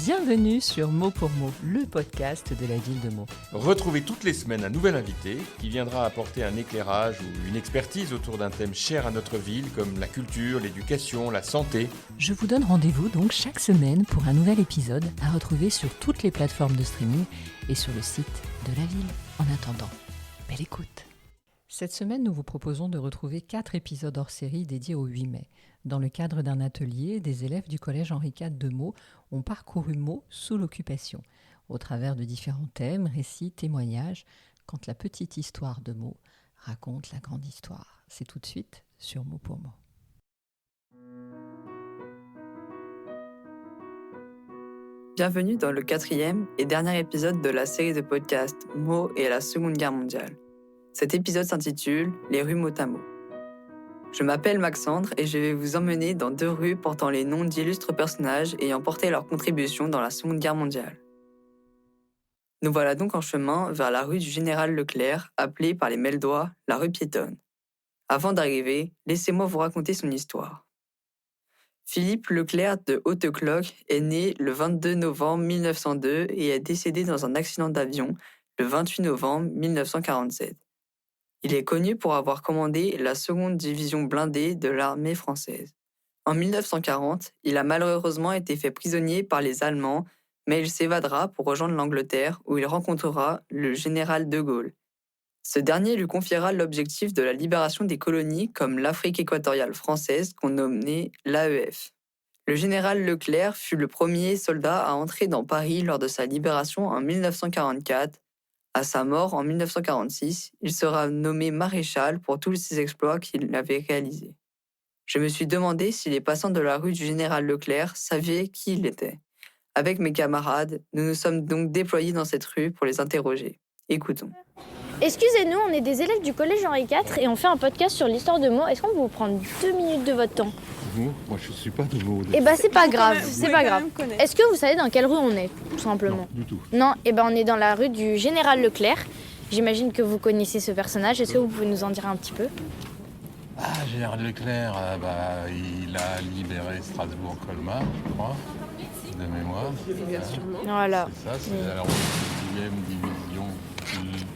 Bienvenue sur Mot pour Mot, le podcast de la ville de Meaux. Retrouvez toutes les semaines un nouvel invité qui viendra apporter un éclairage ou une expertise autour d'un thème cher à notre ville comme la culture, l'éducation, la santé. Je vous donne rendez-vous donc chaque semaine pour un nouvel épisode à retrouver sur toutes les plateformes de streaming et sur le site de la ville. En attendant, belle écoute. Cette semaine, nous vous proposons de retrouver 4 épisodes hors série dédiés au 8 mai. Dans le cadre d'un atelier, des élèves du collège Henri IV de Meaux ont parcouru Meaux sous l'occupation, au travers de différents thèmes, récits, témoignages, quand la petite histoire de Meaux raconte la grande histoire. C'est tout de suite sur Mot pour Mot. Bienvenue dans le 4e et dernier épisode de la série de podcasts Meaux et la Seconde Guerre mondiale. Cet épisode s'intitule « Les rues Motamo ». Je m'appelle Maxandre et je vais vous emmener dans 2 rues portant les noms d'illustres personnages ayant porté leur contribution dans la Seconde Guerre mondiale. Nous voilà donc en chemin vers la rue du Général Leclerc, appelée par les Meldois la rue piétonne. Avant d'arriver, laissez-moi vous raconter son histoire. Philippe Leclerc de Hautecloque est né le 22 novembre 1902 et est décédé dans un accident d'avion le 28 novembre 1947. Il est connu pour avoir commandé la seconde division blindée de l'armée française. En 1940, il a malheureusement été fait prisonnier par les Allemands, mais il s'évadera pour rejoindre l'Angleterre où il rencontrera le général de Gaulle. Ce dernier lui confiera l'objectif de la libération des colonies comme l'Afrique équatoriale française qu'on nommait l'AEF. Le général Leclerc fut le premier soldat à entrer dans Paris lors de sa libération en 1944. À sa mort en 1946, il sera nommé maréchal pour tous ses exploits qu'il avait réalisés. Je me suis demandé si les passants de la rue du Général Leclerc savaient qui il était. Avec mes camarades, nous nous sommes donc déployés dans cette rue pour les interroger. Écoutons. Excusez-nous, on est des élèves du collège Henri IV et on fait un podcast sur l'histoire de Meaux. Est-ce qu'on peut vous prendre 2 minutes de votre temps ? Moi je suis pas de Meaux. Eh ben c'est pas grave, c'est pas grave. Est-ce que vous savez dans quelle rue on est, tout simplement ? Non, du tout. Non, eh ben on est dans la rue du Général Leclerc. J'imagine que vous connaissez ce personnage. Est-ce que vous pouvez nous en dire un petit peu ? Général Leclerc, il a libéré Strasbourg-Colmar, je crois, de mémoire. Voilà. C'est ça, c'est la 11e division.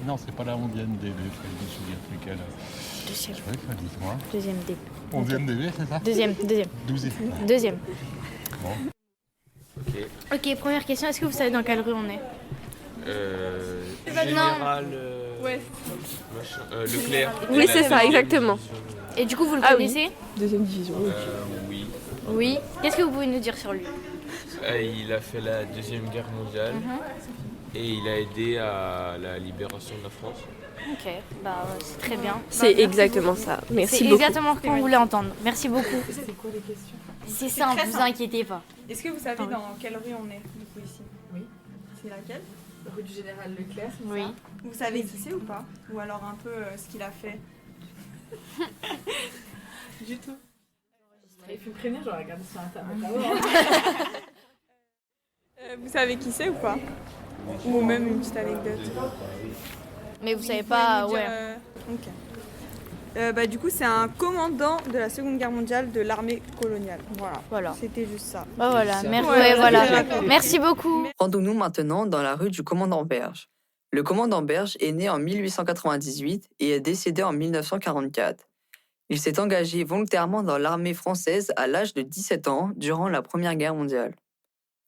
Non, c'est pas la 11e DB, je me souviens plus quelle. Deuxième. Oui, dites-moi. Deuxième DB. 11e DB, c'est ça ? Deuxième. 12e. Deuxième. Bon. Ok, première question, est-ce que vous savez dans quelle rue on est ? Général Leclerc. Oui, c'est ça, exactement. Et du coup, vous le Ah oui. connaissez ? Deuxième division. Oui. Oui. Qu'est-ce que vous pouvez nous dire sur lui ? Il a fait la Deuxième Guerre mondiale et il a aidé à la libération de la France. Ok, bah c'est très bien. C'est Bah, exactement ça. Merci C'est beaucoup. exactement ce qu'on voulait entendre. Merci beaucoup. C'est quoi les questions ? C'est simple, très vous simple. inquiétez pas. Est-ce que vous savez dans quelle rue on est, du coup, ici ? Oui. C'est laquelle ? Rue du Général Leclerc, c'est Oui. ça ? Vous savez qui c'est ou pas ? Ou alors un peu ce qu'il a fait ? Du tout. Il faut me prévenir, j'aurais regardé sur internet. Vous savez qui c'est ou pas ? Ou même une petite anecdote ? Mais vous savez Vous pouvez pas, nous dire, ouais. Ok. Du coup, c'est un commandant de la Seconde Guerre mondiale de l'armée coloniale. Voilà. C'était juste ça. Bah voilà, merci. Ouais, voilà. c'est Merci beaucoup. Rendons-nous maintenant dans la rue du commandant Berge. Le commandant Berge est né en 1898 et est décédé en 1944. Il s'est engagé volontairement dans l'armée française à l'âge de 17 ans durant la Première Guerre mondiale.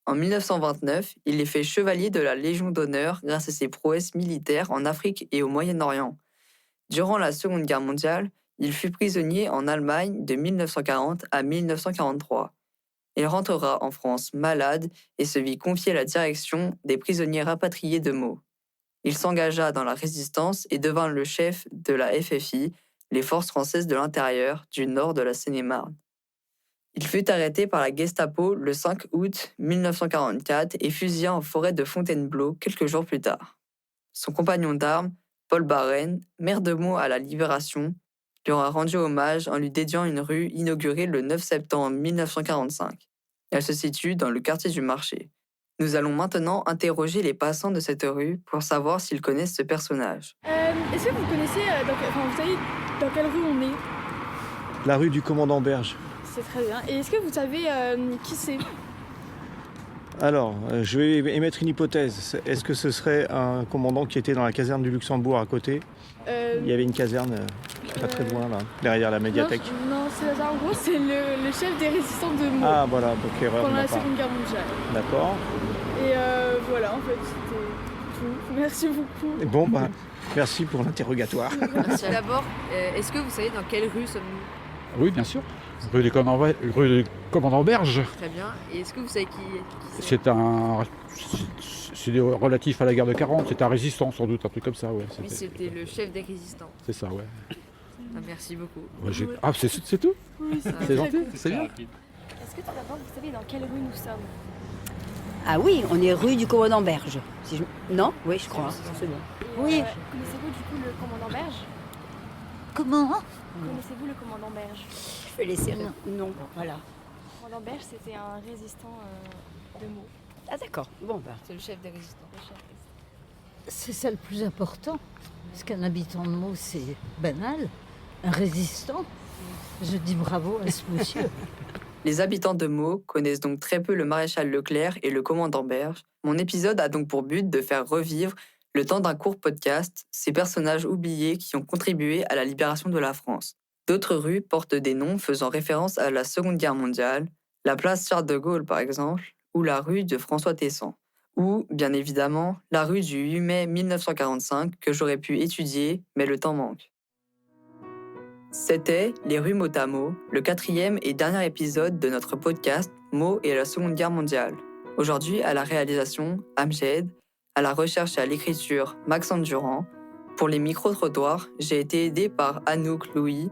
En 1929, il est fait chevalier de la Légion d'honneur grâce à ses prouesses militaires en Afrique et au Moyen-Orient. Durant la Seconde Guerre mondiale, il fut prisonnier en Allemagne de 1940 à 1943. Il rentrera en France malade et se vit confier la direction des prisonniers rapatriés de Meaux. Il s'engagea dans la résistance et devint le chef de la FFI, les Forces françaises de l'intérieur du nord de la Seine-et-Marne. Il fut arrêté par la Gestapo le 5 août 1944 et fusillé en forêt de Fontainebleau quelques jours plus tard. Son compagnon d'armes, Paul Barren, maire de Meaux à la Libération, lui aura rendu hommage en lui dédiant une rue inaugurée le 9 septembre 1945. Elle se situe dans le quartier du Marché. Nous allons maintenant interroger les passants de cette rue pour savoir s'ils connaissent ce personnage. Est-ce que vous connaissez, vous savez dans quelle rue on est ? La rue du commandant Berge. C'est très bien. Et est-ce que vous savez qui c'est ? Alors, je vais émettre une hypothèse. Est-ce que ce serait un commandant qui était dans la caserne du Luxembourg à côté ? Il y avait une caserne pas très loin, là, derrière la médiathèque. Non, c'est ça. En gros, c'est le chef des résistants de Meaux Ah, voilà, donc erreur de pendant ma la part. Seconde Guerre mondiale. D'accord. Et voilà, en fait, c'était tout. Merci beaucoup. Bon, bah, merci pour l'interrogatoire. D'abord, est-ce que vous savez dans quelle rue sommes-nous? Oui, bien sûr. Rue du Commandant Berge. Très bien. Et est-ce que vous savez qui c'est? C'est relatif à la guerre de 40. C'est un résistant, sans doute, un truc comme ça. Ouais. Oui, c'était le chef des résistants. C'est ça, ouais. Ah, merci beaucoup. Ouais, ah, c'est tout? Oui, C'est gentil, c'est bien. Est-ce que tout d'abord, vous savez dans quelle rue nous sommes? Ah oui, on est rue du Commandant Berge. Non? Oui, je crois. C'est bon. Oui. Connaissez-vous du coup le commandant Berge? Comment? Connaissez-vous le commandant Berge? Je vais laisser. Non, voilà. Le commandant Berge, c'était un résistant de Meaux. Ah d'accord. Bon, bah. C'est le chef des résistants. C'est ça le plus important. Parce qu'un habitant de Meaux, c'est banal. Un résistant. Je dis bravo à ce monsieur. Les habitants de Meaux connaissent donc très peu le maréchal Leclerc et le commandant Berge. Mon épisode a donc pour but de faire revivre, le temps d'un court podcast, ces personnages oubliés qui ont contribué à la libération de la France. D'autres rues portent des noms faisant référence à la Seconde Guerre mondiale, la place Charles de Gaulle par exemple, ou la rue de François Tesson. Ou, bien évidemment, la rue du 8 mai 1945 que j'aurais pu étudier, mais le temps manque. C'était Les rues mot à mot, le 4e et dernier épisode de notre podcast Meaux et la Seconde Guerre mondiale. Aujourd'hui, à la réalisation, Amjed, à la recherche et à l'écriture, Maxence Durand. Pour les micro-trottoirs, j'ai été aidée par Anouk Louis,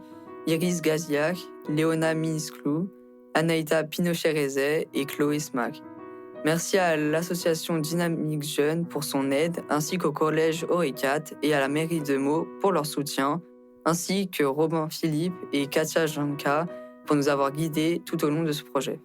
Iris Gaziac, Léona Minisclou, Anaïta Pinochet-Rézet et Chloé Smack. Merci à l'association Dynamique Jeune pour son aide, ainsi qu'au collège Auricat et à la mairie de Meaux pour leur soutien, ainsi que Robin Philippe et Katia Janka pour nous avoir guidés tout au long de ce projet.